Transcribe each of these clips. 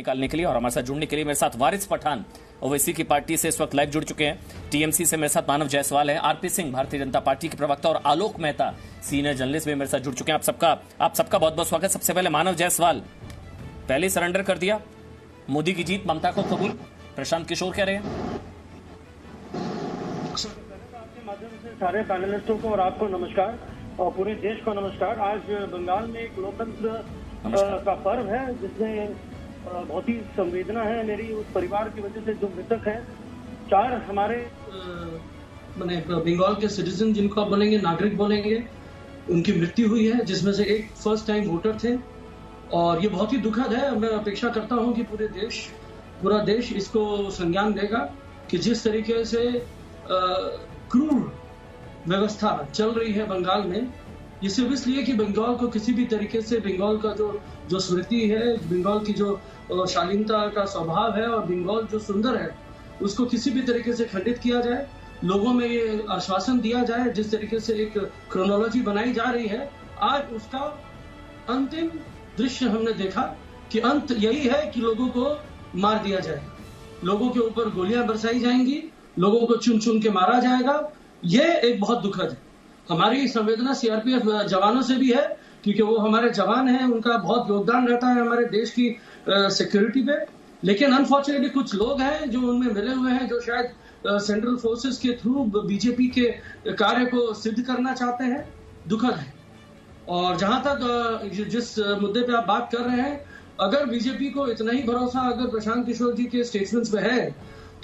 निकालने के लिए और हमारे साथ जुड़ने के लिए मेरे साथ वारिस पठान ओवैसी की पार्टी से इस वक्त लाइव जुड़ चुके हैं। टीएमसी से मेरे साथ मानव जायसवाल है, आरपी सिंह भारतीय जनता पार्टी के प्रवक्ता और आलोक मेहता सीनियर जर्नलिस्ट भी मेरे साथ जुड़ चुके हैं। आप सबका बहुत बहुत स्वागत। सबसे पहले मानव जायसवाल, पहले सरेंडर कर दिया, मोदी की जीत ममता को कबूल, प्रशांत किशोर कह रहे हैं। आपके माध्यम से सारे पैनलिस्टों को और आपको नमस्कार और पूरे देश को नमस्कार। आज बंगाल में एक लोकतंत्र का पर्व है जिसमें बहुत ही संवेदना है मेरी उस परिवार की वजह से जो मृतक हैं। 4 हमारे मैंने बंगाल के सिटीजन जिनको आप बोलेंगे नागरिक बोलेंगे, उनकी मृत्यु हुई है, जिसमें से एक फर्स्ट टाइम वोटर थे और ये बहुत ही दुखद है। मैं अपेक्षा करता हूं कि पूरा देश इसको संज्ञान देगा कि जिस तरीके से क्रूर व्यवस्था चल रही है बंगाल में, ये सिर्फ इसलिए कि बंगाल को किसी भी तरीके से बंगाल का जो स्मृति है, बंगाल की जो शालीनता का स्वभाव है और बंगाल जो सुंदर है, उसको किसी भी तरीके से खंडित किया जाए। लोगों में ये आश्वासन दिया जाए, जिस तरीके से एक क्रोनोलॉजी बनाई जा रही है, आज उसका अंतिम दृश्य हमने देखा कि अंत यही है कि लोगों को मार दिया जाए, लोगों के ऊपर गोलियां बरसाई जाएंगी, लोगों को चुन चुन के मारा जाएगा। ये एक बहुत दुखद है। हमारी संवेदना सीआरपीएफ जवानों से भी है, क्योंकि वो हमारे जवान हैं, उनका बहुत योगदान रहता है हमारे देश की सिक्योरिटी पे। लेकिन अनफॉर्चुनेटली कुछ लोग हैं जो उनमें मिले हुए हैं, जो शायद सेंट्रल फोर्सेस के थ्रू बीजेपी के कार्य को सिद्ध करना चाहते हैं। दुखद है। और जहां तक जिस मुद्दे पे आप बात कर रहे हैं, अगर बीजेपी को इतना ही भरोसा अगर प्रशांत किशोर जी के स्टेटमेंट्स पे है,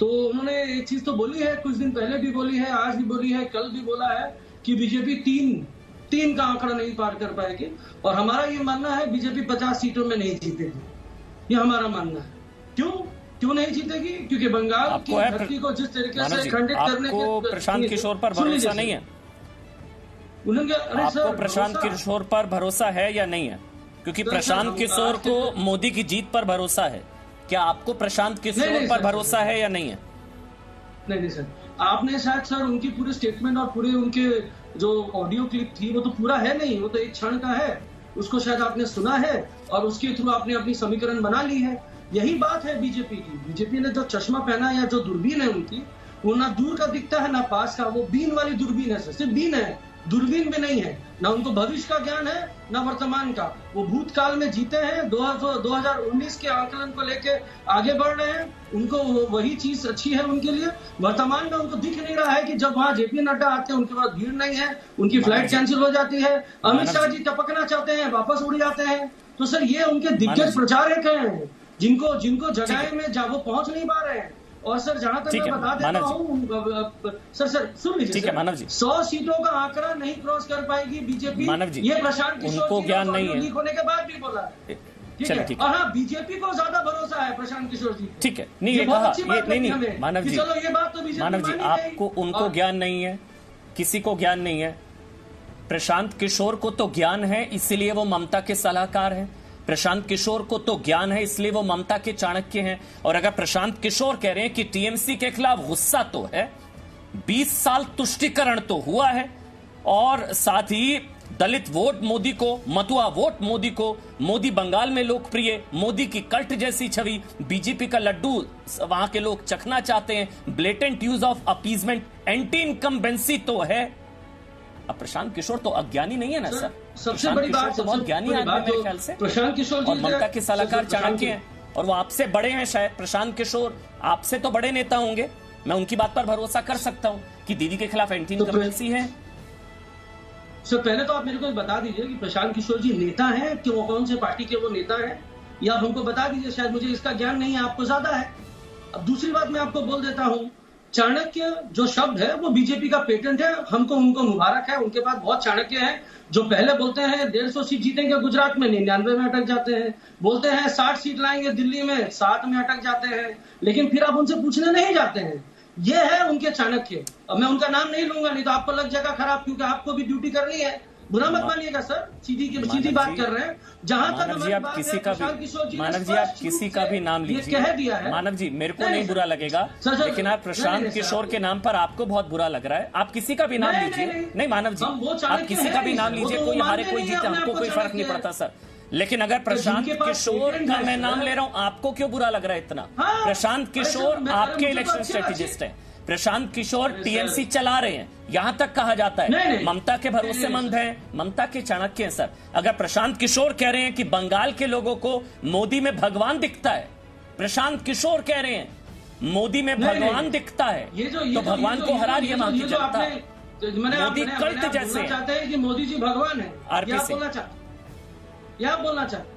तो उन्होंने एक चीज तो बोली है, कुछ दिन पहले भी बोली है, आज भी बोली है, कल भी बोला है कि बीजेपी तीन का आंकड़ा नहीं पार कर पाएगी। और हमारा ये मानना है बीजेपी 50 सीटों में नहीं जीतेगी, ये हमारा मानना है। क्यों नहीं जीतेगी? क्योंकि बंगाल की धरती को जिस तरीके से खंडित करने के प्रशांत किशोर पर भरोसा नहीं है। आपको प्रशांत किशोर पर भरोसा है या नहीं है? क्योंकि प्रशांत किशोर को मोदी की जीत पर भरोसा है। क्या आपको प्रशांत किशोर पर भरोसा है या नहीं है? नहीं सर, आपने शायद सर उनकी पूरी स्टेटमेंट और पूरे उनके जो ऑडियो क्लिप थी वो तो पूरा है नहीं, वो तो एक क्षण का है, उसको शायद आपने सुना है और उसके थ्रू आपने अपनी समीकरण बना ली है। यही बात है बीजेपी की। बीजेपी ने जो चश्मा पहना या जो दूरबीन है उनकी, वो ना दूर का दिखता है ना पास का, वो बीन वाली दूरबीन है सर, सिर्फ बीन है, दूरबीन भी नहीं है। ना उनको भविष्य का ज्ञान है ना वर्तमान का। वो भूतकाल में जीते हैं, 2019 के आकलन को लेके आगे बढ़ रहे हैं, उनको वही चीज अच्छी है उनके लिए। वर्तमान में उनको दिख नहीं रहा है कि जब वहां जेपी नड्डा आते हैं उनके पास भीड़ नहीं है, उनकी फ्लाइट कैंसिल हो जाती है, अमित शाह जी टपकना चाहते हैं, वापस उड़ जाते हैं। तो सर ये उनके दिग्गज प्रचारक हैं जिनको जगह में वो पहुंच नहीं पा रहे हैं। और सर जहां तक मैं बता देता हूँ सर सुन लीजिए, 100 सीटों का आंकड़ा नहीं क्रॉस कर पाएगी बीजेपी। मानव जी, ये प्रशांत किशोर जी ज्ञान नहीं है, लीक होने के बाद भी बोला है। ठीक है, और हाँ, बीजेपी को ज्यादा भरोसा है प्रशांत किशोर जी। ठीक है, नहीं ये कहा, नहीं मानव जी, चलो ये बात तो बीजेपी आपको उनको ज्ञान नहीं है, किसी को ज्ञान नहीं है। प्रशांत किशोर को तो ज्ञान है, इसलिए वो ममता के सलाहकार हैं। प्रशांत किशोर को तो ज्ञान है, इसलिए वो ममता के चाणक्य हैं। और अगर प्रशांत किशोर कह रहे हैं कि टीएमसी के खिलाफ गुस्सा तो है, 20 साल तुष्टीकरण तो हुआ है, और साथ ही दलित वोट मोदी को, मतुआ वोट मोदी को, मोदी बंगाल में लोकप्रिय, मोदी की कल्ट जैसी छवि, बीजेपी का लड्डू वहां के लोग चखना चाहते हैं, blatant use of appeasement, anti incumbency तो है। अब प्रशांत किशोर तो अज्ञानी नहीं है ना सर? सबसे बड़ी बात तो बहुत ज्ञानी आदमी है मेरे ख्याल से, प्रशांत किशोर जी और ममता के सलाहकार चाणक्य हैं, और वो आपसे बड़े हैं शायद। प्रशांत किशोर आपसे तो बड़े नेता होंगे, मैं उनकी बात पर भरोसा कर सकता हूं कि दीदी के खिलाफ एंटी इनकम्बेंसी है। सर पहले तो आप मेरे को बता दीजिए कि प्रशांत किशोर जी नेता हैं कि वो कौन से पार्टी के वो नेता है, या आप हमको बता दीजिए, शायद मुझे इसका ज्ञान नहीं है, आपको ज्यादा है। अब दूसरी बात मैं आपको बोल देता हूं, चाणक्य जो शब्द है वो बीजेपी का पेटेंट है, उनको मुबारक है, उनके पास बहुत चाणक्य हैं जो पहले बोलते हैं 150 सीट जीतेंगे गुजरात में, 99 में अटक जाते हैं, बोलते हैं 60 सीट लाएंगे दिल्ली में, 7 में अटक जाते हैं, लेकिन फिर आप उनसे पूछने नहीं जाते हैं। ये है उनके चाणक्य। अब मैं उनका नाम नहीं लूंगा, नहीं तो आपको लग जाएगा खराब, क्योंकि आपको भी ड्यूटी करनी है। बुरा मत मानिएगा सर, सीधी बात कर रहे हैं। जहां तक मानव जी आप किसी का भी नाम लीजिए, कह दिया है। मानव जी मेरे को नहीं बुरा लगेगा, लेकिन आप प्रशांत किशोर के नाम पर आपको बहुत बुरा लग रहा है। आप किसी का भी नाम लीजिए। नहीं मानव जी, आप किसी का भी नाम लीजिए, कोई हारे कोई जीते, हमको कोई फर्क नहीं पड़ता सर। लेकिन अगर प्रशांत जिनके पास किशोर पेटेंट का है, मैं नाम सर। ले रहा हूं, आपको क्यों बुरा लग रहा है इतना? हाँ, प्रशांत किशोर मैं- आपके मुझे तो इलेक्शन अच्छी स्ट्रेटेजिस्ट बात हैं। प्रशांत किशोर अरे टीएमसी सर। चला रहे हैं, यहां तक कहा जाता है। नहीं, नहीं। ममता के भरोसेमंद नहीं, हैं, ममता के चाणक्य हैं सर। अगर प्रशांत किशोर कह रहे हैं कि बंगाल के लोगों को मोदी में भगवान दिखता है, प्रशांत किशोर कह रहे हैं मोदी में नहीं, भगवान नहीं। दिखता है, ये जो तो भगवान को हरा रही है वहां की जनता। मोदी कल्ट जैसे हैं। चाहते हैं कि मोदी जी भगवान है, आरपी क्या सिंह। बोलना चाहते? क्या बोलना चाहते?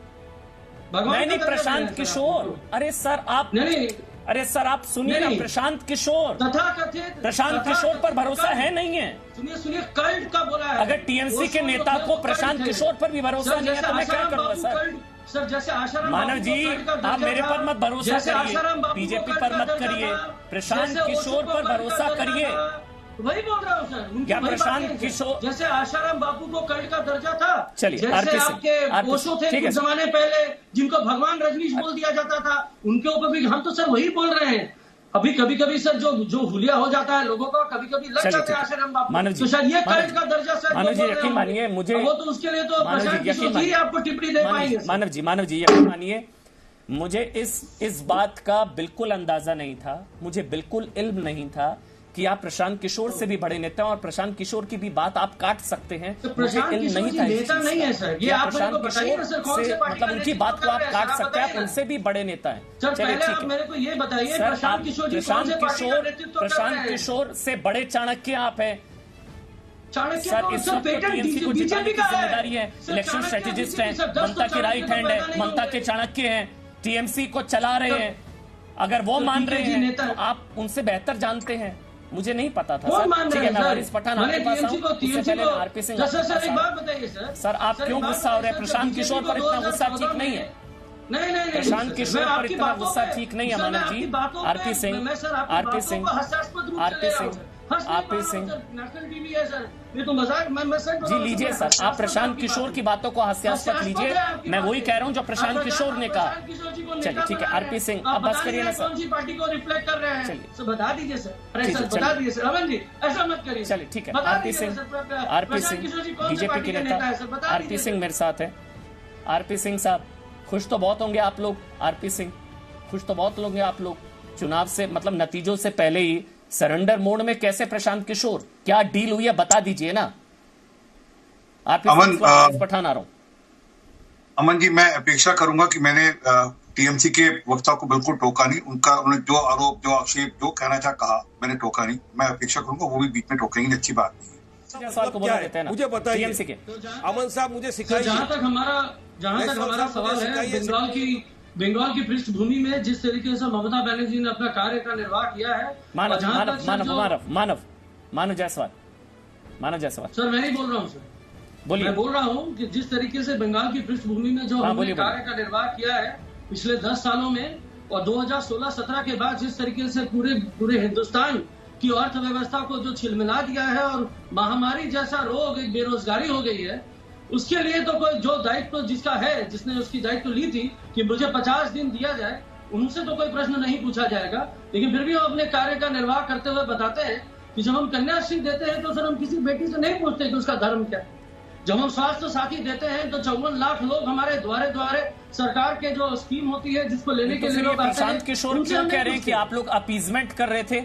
भगवान नहीं का दर्जा प्रशांत है सर किशोर, आपको। अरे सर आप, नहीं, अरे सर आप सुनिए ना, नहीं। प्रशांत किशोर, तथाकथित प्रशांत किशोर पर भरोसा है नहीं है? सुनिए कल्ट का बोला है। अगर टीएमसी के नेता को प्रशांत किशोर पर भी भरोसा नहीं है तो मैं क्या करूंगा सर? सर जैसे आशाराम मानव बापू जी, को कल्ट का दर्जा आप मेरे था, पर मत भरोसा जैसे करिए, आशाराम बापू को बीजेपी कल्ट पर का मत दर्जा करिए, था, प्रशांत जैसे ओशो किशोर को पर कल्ट का भरोसा दर्जा करिए। था। वही बोल रहा हूँ सर, उनकी क्या वही प्रशांत बातें हैं, किशोर- जैसे आशाराम बापू को कल्ट का दर्जा था, चलिए, जैसे आरपी सिंह, आपके आरपी ओशो थे ठीक है कुछ सर। जमाने पहले, जिनको भगवान रजनीश बोल दिया जाता था, उनके ऊपर भी हम तो सर वही बोल रहे हैं। अभी कभी कभी सर जो हुलिया हो जाता है लोगों का, कभी कभी लग चलिए, जाते हैं ठीक है। आशाराम बापू। मानव जी, तो सर ये मानव कल्ट का दर्जा सर मानव जो जी, बोल रहे यकीन होंगे। मानिए, मुझे- अब वो तो उसके लिए तो मानव जी, प्रशांत यकीन किशोर ही मानिए। आपको टिप्पणी दे पाएंगे सर। मानव जी यकीन मानिए, मुझे इस बात का बिल्कुल अंदाजा नहीं था, मुझे बिल्कुल इल्म नहीं था कि आप प्रशांत किशोर से भी बड़े नेता हैं और प्रशांत किशोर की भी बात आप काट सकते हैं। तो मुझे प्रशांत इल्म किशोर नहीं जी था इस नेता चीज नहीं का। है सर, ये क्या आप मेरे प्रशांत को बताइए ना सर, कौन से से पार्टी का मतलब उनकी नेतृत्व बात को कर आप रहे हैं काट सर, आप सकते हैं, आप बताइए ना। उनसे भी बड़े नेता हैं। सर चलिए, पहले ठीक आप है। मेरे को ये बताइए सर, प्रशांत आप किशोर जी कौन प्रशांत से पार्टी का किशोर नेतृत्व कर रहे प्रशांत हैं? किशोर से बड़े चाणक्य आप हैं चाणक्य सर। को इस सर वक्त पेटेंट टीएमसी को बीजेपी जिताने की का है। जिम्मेदारी है, sir, election Chanakya strategist BJP हैं, सर, 10 ममता के तो राइट चाणक्य हैंड तो है, पैदा नहीं ममता के होंगे। चाणक्य हैं, टीएमसी को चला रहे सर, हैं। अगर वो सर, मान रहे PKG हैं नेता- तो आप उनसे बेहतर जानते हैं, मुझे नहीं पता था कौन सर। मान ठीक रहे है, हैं मैं सर? वारिस पठान मैंने आपके पास TMC आऊं, को उससे TMC पहले को- मैं आरपी सिंह सर, आपके सर, पास एक आऊं। बात बताइए सर। सर, आप सर, क्यों एक बात गुस्सा हो रहे हैं? बताइए, प्रशांत सर, किशोर पर BJP इतना को गुस्सा 2014 ठीक नहीं है। नहीं प्रशांत सर, किशोर मैं पर आपकी इतना बातों गुस्सा पे- ठीक नहीं है, सर, मैं मानव आपकी जी। बातों आरपी पे- सिंह, मैं सर आपकी आरपी बातों सिंह, को हास्यास्पद रूप से आरपी ले रहा हूं सिंह, सर। हंस नहीं आरपी पा रहा हूं सिंह। सर, नेशनल टीवी है सर, ये तो मजाक। मैं सर जी लीजिए सर, आप प्रशांत किशोर की बातों को हास्यास्पद लीजिए, मैं वही कह रहा हूं जो प्रशांत किशोर ने कहा। चलिए, ठीक है, आरपी सिंह, अब बस करिए ना सर। कौन सी पार्टी को रिफ्लेक्ट कर रहे हैं? चलिए। सर बता दीजिए सर। अरे ठीक सर है, बता चलिए। दीजिए सर, अमन जी ऐसा मत करिए। चलिए, ठीक है, बता आरपी दीजिए सिंह, सर, आरपी प्रशांत सिंह किशोर जी कौन से बीजेपी पार्टी के के नेता है सर, बता आरपी दीजिए। सिंह मेरे साथ है। आरपी सिंह साहब, खुश तो बहुत होंगे आप लोग। आरपी सिंह, खुश तो बहुत होंगे आप लोग। चुनाव से मतलब नतीजों से पहले ही सरेंडर मोड में कैसे प्रशांत किशोर, क्या डील हुई है बता दीजिए ना। आरपी सिंह पठान आ रहा हूं। अमन जी, मैं अपेक्षा करूंगा कि मैंने टीएमसी के वक्ता को बिल्कुल टोका नहीं। उन्होंने जो आरोप, जो आक्षेप, जो कहना चाहा कहा, मैंने टोका नहीं। मैं अपेक्षा करूंगा वो भी बीच में टोकेंगे, अच्छी बात नहीं है। सवाल को बोला देते हैं ना, मुझे बताइए। टीएमसी के अमन साहब मुझे सर, सिखाइए। जहां तक हमारा सवाल है, बंगाल की पृष्ठभूमि में जिस तरीके से ममता बनर्जी ने अपना कार्य का निर्वाह किया है, मानव और जहां मानव तक सर मानव जो- मानव मानव मानव जायसवाल, मानव जायसवाल सर मैं नहीं बोल रहा हूँ सर, बोलिए। मैं बोल रहा हूँ कि जिस तरीके से बंगाल की पृष्ठभूमि में जो हाँ, हमने बोलिए, कार्य का निर्वाह किया है पिछले 10 सालों में, और 2016-17 के बाद जिस तरीके से पूरे हिंदुस्तान की अर्थव्यवस्था को जो छिलमिला दिया है और महामारी जैसा रोग, एक बेरोजगारी हो गई है, उसके लिए तो कोई जो दायित्व जिसका है, जिसने उसकी दायित्व ली थी कि मुझे 50 दिन दिया जाए, उनसे तो कोई प्रश्न नहीं पूछा जाएगा। लेकिन फिर भी हम अपने कार्य का निर्वाह करते हुए बताते हैं कि जब हम कन्याश्री देते हैं तो सर हम किसी बेटी से नहीं पूछते कि उसका धर्म क्या है। जब हम स्वास्थ्य साथी देते हैं तो 54 लाख लोग हमारे द्वारे सरकार के जो स्कीम होती है जिसको लेने के तो लिए फिर ये लोग आते हैं, प्रशांत किशोर उनसे क्यों हम कह नहीं रहे हैं कि पूछते। आप लोग अपीजमेंट कर रहे थे?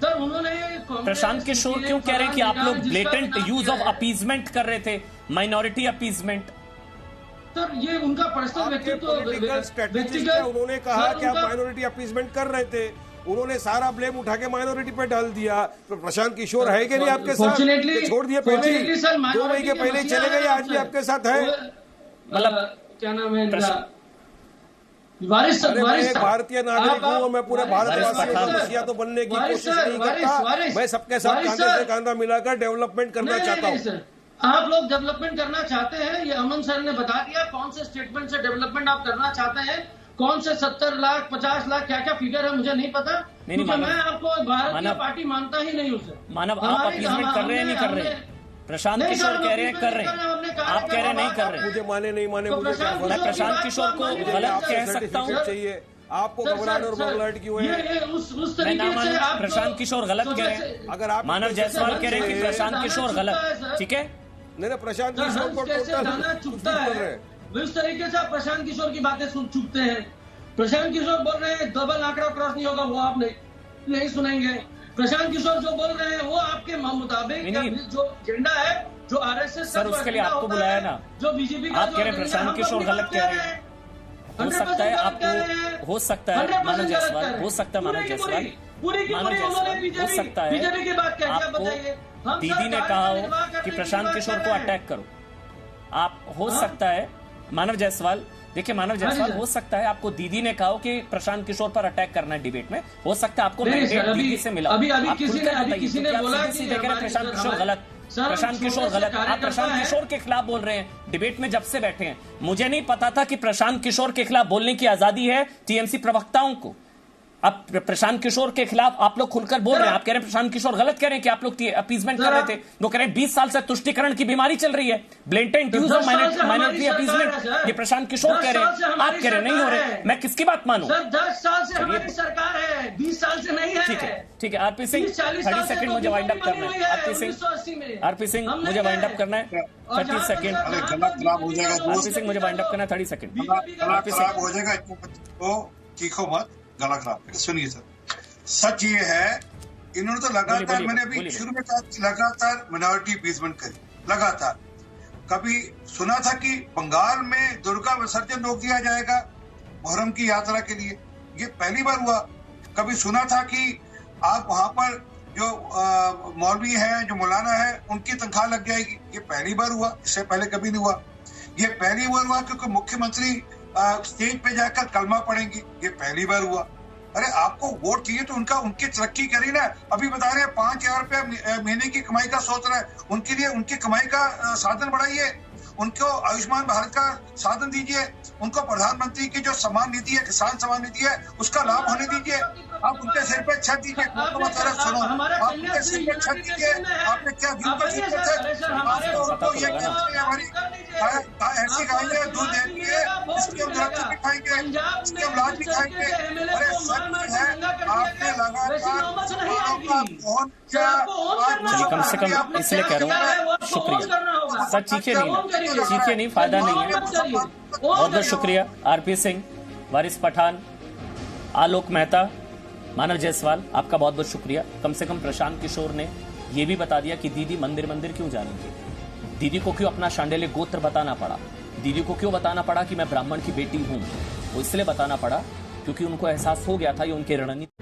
सर उन्होंने प्रशांत किशोर क्यों कह रहे हैं कि आप लोग ब्लेटेंट यूज ऑफ अपीजमेंट कर रहे थे, माइनॉरिटी अपीजमेंट? सर ये उनका पर्सनल आपके व्यक्तित्व, पॉलिटिकल स्ट्रेटेजिस्ट है, उन्होंने कहा कि आप माइनॉरिटी अपीजमेंट कर रहे थे। उन्होंने सारा ब्लेम उठा के माइनॉरिटी पे डाल दिया। तो प्रशांत किशोर है कि नहीं आपके साथ? Fortunately- छोड़ दिए पहले ही, Fortunately, sir, 2 महीने के पहले ही चले गए, आज भी आपके साथ है। मतलब क्या नाम है इनका? वारिस अरे मैं वारिस एक साहब। भारतीय नागरिक हूँ और मैं पूरे भारतवासियों वारिस को साहब। मसीहा तो बनने की वारिस कोशिश सर, नहीं वारिस, करता। वारिस। मैं सबके साथ वारिस कांधे से सर। कांधा मिलाकर डेवलपमेंट करना नहीं, चाहता नहीं, हूँ। सर, आप लोग डेवलपमेंट करना चाहते हैं, ये अमन सर ने बता दिया कौन से स्टेटमेंट से डेवलपमेंट आप करना चाहते हैं। कौन से 70 लाख 50 लाख क्या क्या फिगर है मुझे नहीं पता, क्योंकि मानव- मैं आपको भारतीय मानव- पार्टी मानता ही नहीं हूँ सर। मानव, आप हमारी- अपीजमेंट कर रहे हैं नहीं कर रहे? प्रशांत नहीं किशोर सर, कह रहे हैं हम कर रहे अपने हैं, कार्य आप कह रहे हैं नहीं कर रहे। मुझे माने नहीं माने तो मुझे क्या प्रशांत फर्क? मैं प्रशांत किशोर को मुझे गलत आपसे कह सकता हूँ? सर्टिफिकेट चाहिए आपको, सर, घबराहट और सर, बगलाहट क्यों ये है? उस मैं तरीके ना से मानूं, आप प्रशांत किशोर गलत कह रहे हैं। अगर आप मानव जायसवाल कह रहे हैं कि नहीं प्रशांत किशोर गलत, ठीक है? नहीं प्रशांत सर, किशोर हंस को कैसे दाना टोटल चुभता बोल है? रहे हैं। उस तरीके से आप प्रशांत किशोर की बातें सुन चुकते हैं। प्रशांत किशोर बोल रहे हैं डबल आंकड़ा क्रॉस नहीं होगा, वो आप नहीं सुनेंगे। प्रशांत किशोर जो बोल रहे हैं वो आपके मुताबिक जो एजेंडा है, जो आरएसएस सर उसके लिए आपको बुलाया ना, जो बीजेपी का आप कह रहे हैं प्रशांत किशोर गलत कह रहे हैं। हो सकता है आपको, हो सकता है मानव जायसवाल, हो सकता है मानव जायसवाल, हो सकता है आपको दीदी ने कहा हो कि प्रशांत किशोर को अटैक करो। आप हो सकता है मानव जायसवाल, देखिए मानव जायसवाल, हो सकता है आपको दीदी ने कहा हो कि प्रशांत किशोर पर अटैक करना है डिबेट में, हो सकता है आपको मैंडेट दीदी से मिला। अभी किसी ने बोला कि प्रशांत किशोर गलत, प्रशांत किशोर गलत। आप प्रशांत किशोर के खिलाफ बोल रहे हैं डिबेट में जब से बैठे हैं। मुझे नहीं पता था कि प्रशांत किशोर के खिलाफ बोलने की आजादी है टीएमसी प्रवक्ताओं को। अब प्रशांत किशोर के खिलाफ आप लोग खुलकर बोल रहे हैं। आप कह रहे हैं प्रशांत किशोर गलत कह रहे हैं कि आप लोग अपीजमेंट कर रहे थे। वो कह रहे हैं 20 साल से तुष्टीकरण की बीमारी चल रही है, ब्लेंटेंट यूज ऑफ माइनॉरिटी अपीजमेंट, ये प्रशांत किशोर कह रहे हैं, आप कह रहे नहीं हो रहे। मैं किसकी बात मानूं? 10 साल से हमारी सरकार है, 20 साल से नहीं है। ठीक है आरपी सिंह, 30 सेकंड मुझे वाइंड अप करना है। आरपी सिंह मुझे वाइंड अप करना है 30 सेकंड। आरपी सिंह मुझे वाइंड अप करना है 30 सेकंड। आरपी सिंह हो जाएगा, चीखो मत, गला खराब। सुनिए सर, सच ये है इन्होंने तो लगातार, मैंने अभी शुरू में कहा, लगातार मिनॉरिटी अपीजमेंट करी लगातार। कभी सुना था कि बंगाल में दुर्गा विसर्जन रोक दिया जाएगा मुहर्रम की यात्रा के लिए, ये पहली बार हुआ। कभी सुना था कि आप वहां पर जो मौलवी हैं, जो मौलाना है, उनकी तनख्वाह लग जाएगी, ये पहली बार हुआ। इससे पहले कभी नहीं हुआ। ये पहली बार हुआ क्योंकि मुख्यमंत्री स्टेज पे जाकर कलमा पढ़ेंगे, ये पहली बार हुआ। अरे आपको वोट चाहिए तो उनकी तरक्की करी ना। अभी बता रहे हैं 5,000 रुपया महीने की कमाई का सोच रहा है, उनके लिए उनकी कमाई का साधन बढ़ाइए, उनको आयुष्मान भारत का साधन दीजिए, उनको प्रधानमंत्री की जो सम्मान निधि है, किसान सम्मान निधि है, उसका लाभ होने दीजिए। आप उनके सिर पे छत दीजिए। सुनो, आप उनके सिर पे छत दीजिए। आपने क्या ऐसी गाय दूध देती है, इसके हम दरख्त भी खाएंगे, इसके हम लाज भी खाएंगे। अरे सच है, आपने लगातार कम से कम इसलिए कह रहा हूँ, शुक्रिया सर। चीखे नहीं, फायदा नहीं है। बहुत बहुत शुक्रिया आरपी सिंह, वारिस पठान, आलोक मेहता, मानव जायसवाल, आपका बहुत बहुत शुक्रिया। कम से कम प्रशांत किशोर ने यह भी बता दिया कि दीदी मंदिर क्यों जा रही थी, दीदी को क्यों अपना शांडिल्य गोत्र बताना पड़ा, दीदी को क्यों बताना पड़ा कि मैं ब्राह्मण की बेटी हूं। वो इसलिए बताना पड़ा क्योंकि उनको एहसास हो गया था, ये उनके रणनीति